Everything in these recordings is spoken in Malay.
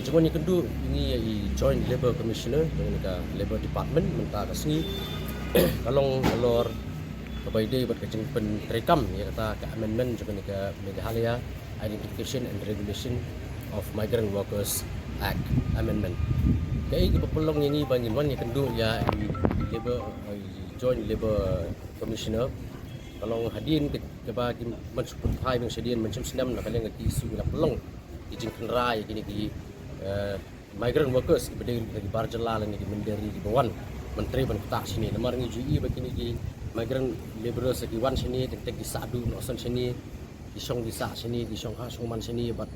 Cuma ni kedua ini Joint Labour Commissioner dengan Labour Department mentah kasni kalong alor kabai day buat kacang penterekam ya kata ke amendment juga ni ke Meghalaya Identification and Regulation of Migrant Workers Act Amendment. Kaya kepulong ini bangin wan yang kedua ya Labour Joint Labour Commissioner kalau hadirin ke bagi mensupport hai yang sedian macam senam nak kalian ngerti isu nak pelong di jingkan rai gini di migrant workers di bedeng lagi barjalalan di menderi di bawah menteri ban kota sini lemar ni GE begini di migrant laborers di wan sini tek di sadu nosan sini di song di sa sini di song ha song man sini bat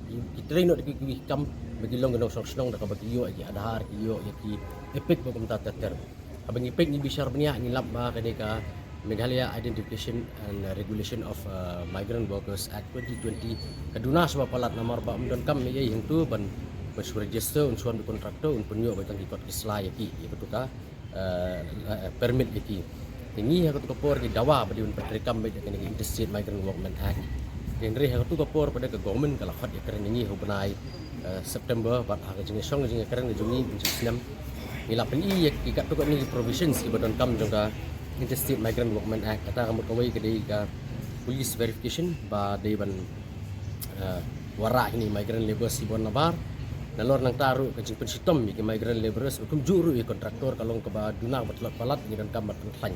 kita no di kam bagi long genong song dak bagi yo lagi ada har yo yaki epic bagam ta ter abang epic ni bisyar benia ni lab ba kadeka Meghalaya Identification and Regulation of Migrant Workers Act 2020 kaduna sebab palat nomor ba umdon kam ye yang tu ban register unsuan di kontraktor un penyo batang ikut kislah yaki betul ka permit yaki ini aku tu kapor di dawa badi un petrekam bedi kan Interstate Migrant Workmen Act dan re aku tu kapor pada ke government kalau khat ekran ini hubunai September bat ha jeng song jeng ekran juni sinam ila pen i ikat tu ni provisions di badon kam jongka Interstate Migrant Workmen Act kata kamu kawai ke dia police verification ba day ban wara ini migrant laborers si bon nabar nalor nang taru ke jingpen sitom ki migrant laborers ukum juru i kontraktor kalau ke ba duna batlat palat ni dan kambat tlan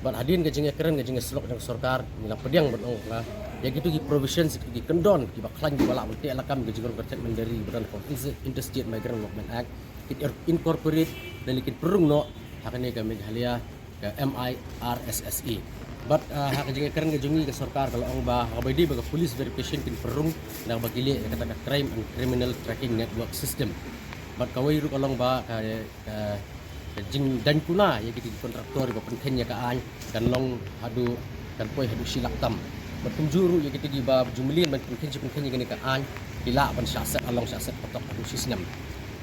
ban hadin ke jinga keren ke jinga selok nang sarkar nila pediang batong la ya gitu ki provisions ki kendon ki baklan ki bala mesti alakam ke jinga kertek menderi badan Interstate Migrant Workmen Act it incorporate dan likin perung no hakane ke Meghalaya ke MIRSSE but hak jeng keren ke jungi ke sarkar kalau ang ba kabadi baga police verification kin perung nang bagili kata crime and criminal tracking network system but kawai ru kalong ba jing dan kuna ya gitu kontraktor ba penkhenya ka an kan long hadu kan poi hadu silak tam but juru ya gitu di ba jumlin ban penkhenya gani ka an ila ban syasat along syasat patok hadu sistem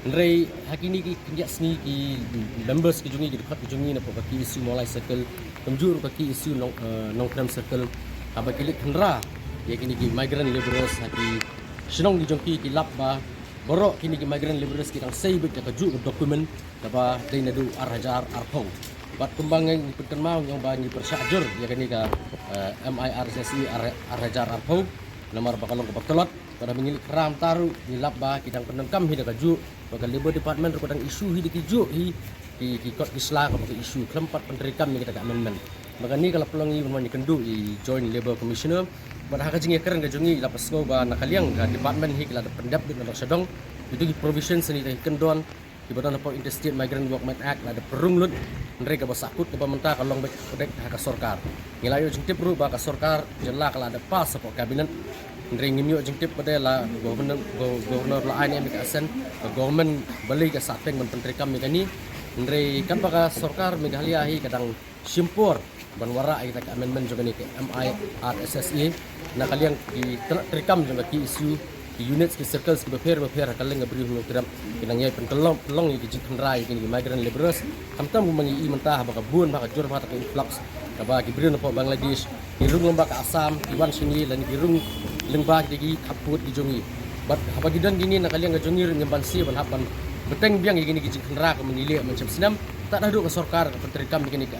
Nrai hakini ki kendia sni ki members ki jungi ki dekat jungi na pokaki isu mulai circle penjuru kaki isu nong kram circle abakili kendra ya kini ki migrant laborers haki senong di jongki ki lap ba borok kini ki migrant laborers ki tang sei bet ka ju dokumen ba dai nadu arhajar arpong bat kembang yang iputkan mau yang ba ni persajur ya kini ka MIRSSE arhajar arpong nomor bakalong ke baktelot pada mengilik ram taru di lap ba kidang penengkam hida ka ju baga Labour Department kadang isu hi dikiju hi di kot islah ka isu kelempat penderikam ni kita amendment baga ni kalau pelongi mun kendu i Joint Labour Commissioner pada hak jing keren ka jungi lapas ngo ba nakaliang ka department hi kala pendap di nomor sedong itu di provision seni teh kendon di badan apa Interstate Migrant Workmen Act ada perunglut mereka basakut ke pemerintah kalau bedek hak sarkar ngilayo jing tip ru ba ka sarkar jela kala ada pas apa kabinet Ndring ngimyo jing tip pada la governor la ain emik asen government beli ke sateng men pentrikam megani ndre kan baka sarkar Meghalaya hi kadang simpur ban wara ai tak amendment juga ni ke MIRSSE na kaliang di trikam juga ki isu di units ki circles ki beper kaliang ngabri hulu kiram kinang yai penkelong pelong ki jing rai ki migrant laborers kamtam mangi i mentah baka bun baka jur baka influx ka bagi bri no Bangladesh irung baka Assam iwan sini lan irung lembah digi kaput di jongi bat habagidan gini nakaliang ga jongi nyamban si ban haban beteng biang gini gijing kendra ke menilai macam senam tak dadu ke sarkar penterikam gini ke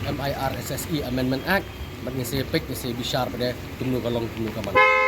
MIRSSE Amendment Act bat ngisi pek ngisi bisyar pada tumnu kalong tumnu kaman